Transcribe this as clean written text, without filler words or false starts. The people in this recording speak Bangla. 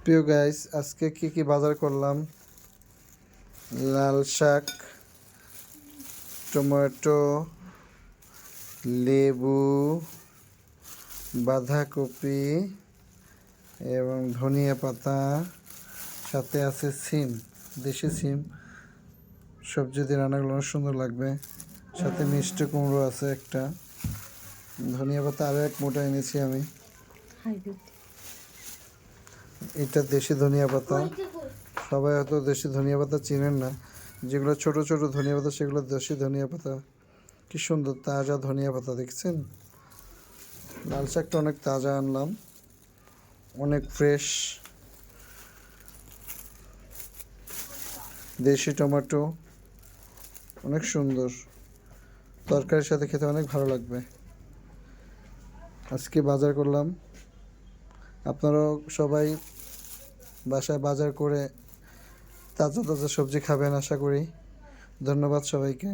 প্রিয় গাইস, আজকে কি বাজার করলাম? লাল শাক, টমেটো, লেবু, বাঁধাকপি এবং ধনিয়া পাতা, সাথে আছে সিম, দেশি সিম। সবজি দিয়ে রান্না করলে অনেক সুন্দর লাগবে। সাথে মিষ্টি কুমড়ো আছে একটা, ধনিয়া পাতা আরও এক মোটা এনেছি আমি। এটা দেশি ধনিয়া পাতা। সবাই হয়তো দেশি ধনিয়া পাতা চিনেন না। যেগুলো ছোট ছোট ধনিয়া পাতা সেগুলো দেশি ধনিয়া পাতা। কি সুন্দর তাজা ধনিয়া পাতা, দেখছেন? লাল শাকটা অনেক তাজা আনলাম, অনেক ফ্রেশ। দেশি টমেটো, অনেক সুন্দর, তরকারির সাথে খেতে অনেক ভালো লাগবে। আজকে বাজার করলাম। আপনারাও সবাই বাসায় বাজার করে তাজা তাজা সবজি খাবেন আশা করি। ধন্যবাদ সবাইকে।